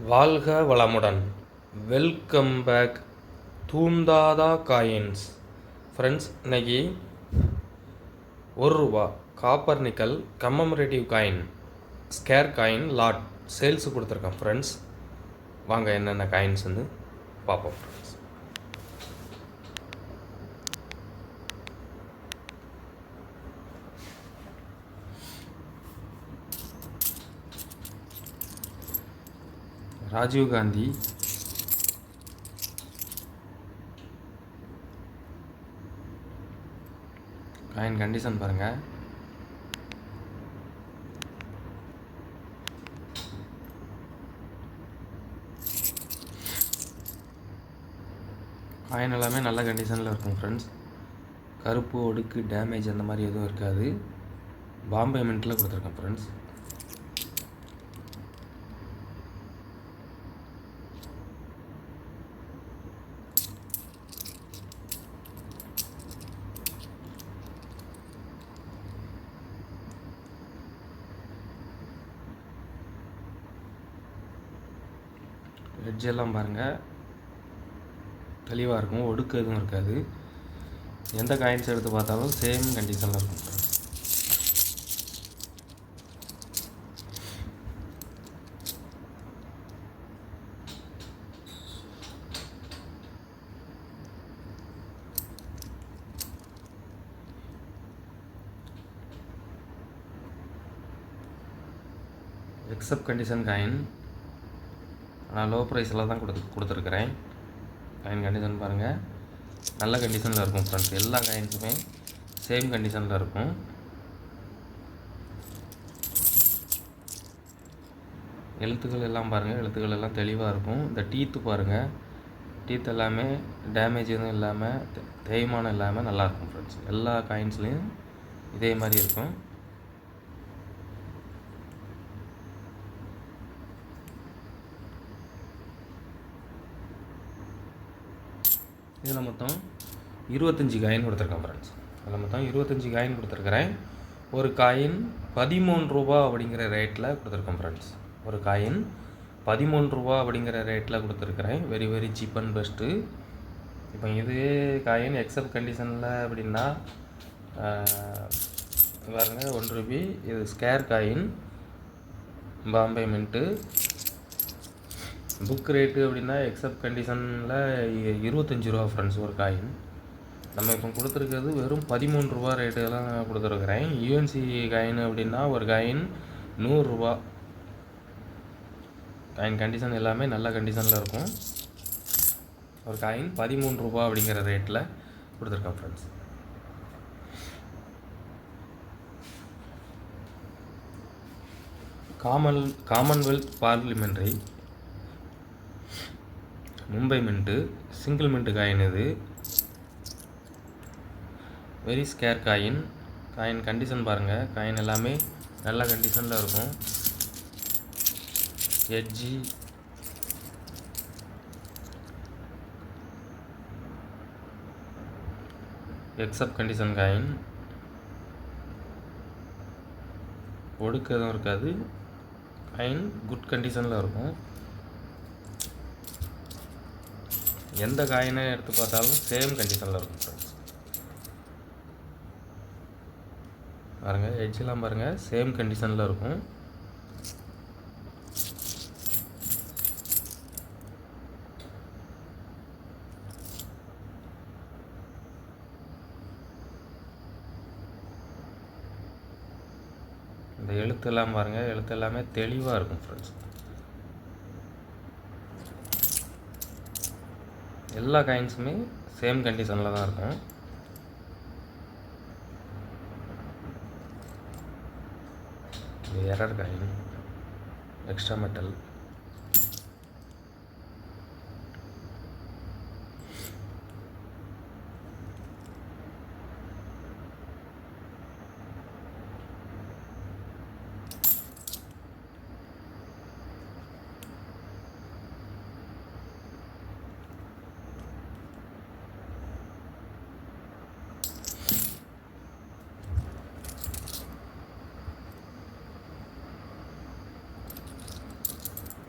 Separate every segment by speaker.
Speaker 1: வாழ்க வளமுடன். Welcome back தூந்தாதா காயின்ஸ். ஃப்ரெண்ட்ஸ், இன்னைக்கு ₹1 copper nickel commemorative coin scarce coin lot sales கொடுத்துருக்கேன் ஃப்ரெண்ட்ஸ். வாங்க என்னென்ன காயின்ஸ் வந்து பார்ப்போம் friends. Rajiv Gandhi, coin condition பாருங்கள். காயின் எல்லாமே நல்ல கண்டிஷனில் இருக்கும் ஃப்ரெண்ட்ஸ். கருப்பு, ஒடுக்கு, டேமேஜ் அந்த மாதிரி எதுவும் இருக்காது. பாம்பே மின்ட்டில் கொடுத்துருக்கேன் ஃப்ரெண்ட்ஸ். எட்ஜ் எல்லாம் பாருங்கள், தெளிவாக இருக்கும். ஒடுக்கு எதுவும் இருக்காது. எந்த காயின்ஸ் எடுத்து பார்த்தாலும் சேம் கண்டிஷனில் இருக்கும். எக்ஸப்ட் கண்டிஷன் காயின், ஆனால் லோ ப்ரைஸில் தான் கொடுத்துருக்குறேன். காயின் கண்டிஷன் பாருங்கள், நல்ல கண்டிஷனில் இருக்கும் ஃப்ரெண்ட்ஸ். எல்லா காயின்ஸுமே சேம் கண்டிஷனில் இருக்கும். எழுத்துக்கள் எல்லாம் பாருங்கள், எழுத்துக்கள் எல்லாம் தெளிவாக இருக்கும். இந்த டீத்து பாருங்கள், டீத் எல்லாமே டேமேஜ் எதுவும் இல்லாமல், தேய்மானம் இல்லாமல் நல்லாயிருக்கும் ஃப்ரெண்ட்ஸ். எல்லா காயின்ஸ்லேயும் இதே மாதிரி இருக்கும். இதில் மொத்தம் 25 காயின் கொடுத்துருக்கேன் ஃப்ரெண்ட்ஸ். இதில் மொத்தம் 25 காயின் கொடுத்துருக்குறேன். ஒரு காயின் ₹13 அப்படிங்கிற ரேட்டில் கொடுத்துருக்கேன் ஃப்ரெண்ட்ஸ். ஒரு காயின் ₹13 அப்படிங்கிற ரேட்டில் கொடுத்துருக்குறேன். Very very cheap and best. இப்போ இதே காயின் எக்ஸப்ட் கண்டிஷனில் அப்படின்னா பாருங்க, ₹1. இது scarce coin, Bombay mint. Book rate அப்படின்னா எக்ஸப்ட் கண்டிஷனில் ₹25 ஃப்ரெண்ட்ஸ் ஒரு காயின். நம்ம இப்போ கொடுத்துருக்கிறது வெறும் ₹13 ரேட்டு தான் கொடுத்துருக்குறேன். யூஎன்சி காயின் அப்படின்னா ஒரு காயின் ₹100. காயின் கண்டிஷன் எல்லாமே நல்ல கண்டிஷனில் இருக்கும். ஒரு காயின் ₹13 அப்படிங்கிற ரேட்டில் கொடுத்துருக்கேன் friends. Commonwealth parliamentary Mumbai mint, single mint coin. இது very scarce coin. Coin condition பாருங்கள், காயின் எல்லாமே நல்ல கண்டிஷனில் இருக்கும். எட்ஜி, எக்ஸப்ட் கண்டிஷன் காயின், ஒடுக்கு எதுவும் இருக்காது. காயின் குட் கண்டிஷனில் இருக்கும். எந்த காயினை எடுத்து பார்த்தாலும் சேம் கண்டிஷனில் இருக்கும் ஃப்ரெண்ட்ஸ். பாருங்கள், எட்ஜெலாம் பாருங்கள், சேம் கண்டிஷனில் இருக்கும். இந்த எழுத்தெல்லாம் பாருங்கள், எழுத்து எல்லாமே தெளிவாக இருக்கும் ஃப்ரெண்ட்ஸ். எல்லா காயின்ஸுமே சேம் கண்டிஷனில் தான் இருக்கும். இது எரர் காயின், எக்ஸ்ட்ரா மெட்டல்.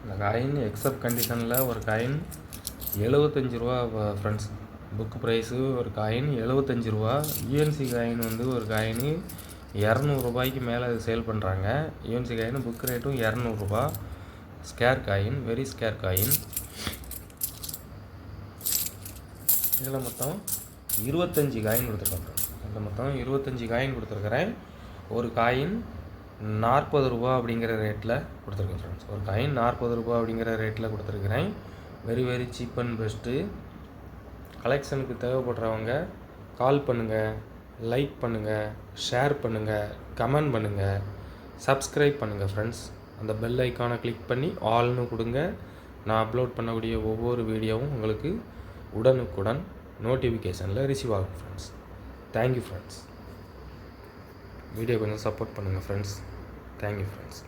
Speaker 1: இந்த காயின் எக்ஸப்ட் கண்டிஷனில் ஒரு காயின் 75 ரூபா ஃப்ரெண்ட்ஸ். புக் ப்ரைஸு ஒரு காயின் 75 ரூபா. யூஎன்சி காயின் வந்து ஒரு காயின் 200 ரூபாய்க்கு மேலே சேல் பண்ணுறாங்க. யூஎன்சி காயின் புக் ரேட்டும் 200 ரூபா. Scarce coin, very scarce coin. இதில் மொத்தம் 25 காயின் கொடுத்துருக்கேன் ஃப்ரெண்ட்ஸ். இதில் மொத்தம் 25 காயின் கொடுத்துருக்குறேன். ஒரு காயின் 40 ரூபா அப்படிங்கிற ரேட்டில் கொடுத்துருக்கேன் ஃப்ரெண்ட்ஸ். ஒரு காயின் 40 ரூபா அப்படிங்கிற ரேட்டில் கொடுத்துருக்குறேன். Very very cheap and best. கலெக்ஷனுக்கு தேவைப்படுறவங்க கால் பண்ணுங்கள், லைக் பண்ணுங்கள், ஷேர் பண்ணுங்கள், கமெண்ட் பண்ணுங்கள், சப்ஸ்கிரைப் பண்ணுங்கள் ஃப்ரெண்ட்ஸ். அந்த பெல் ஐக்கானை கிளிக் பண்ணி ஆல்னு கொடுங்க. நான் அப்லோட் பண்ணக்கூடிய ஒவ்வொரு வீடியோவும் உங்களுக்கு உடனுக்குடன் நோட்டிஃபிகேஷனில் ரிசீவ் ஆகும் ஃப்ரெண்ட்ஸ். Thank you friends. வீடியோ கொஞ்சம் சப்போர்ட் பண்ணுங்கள் ஃப்ரெண்ட்ஸ். Thank you friends.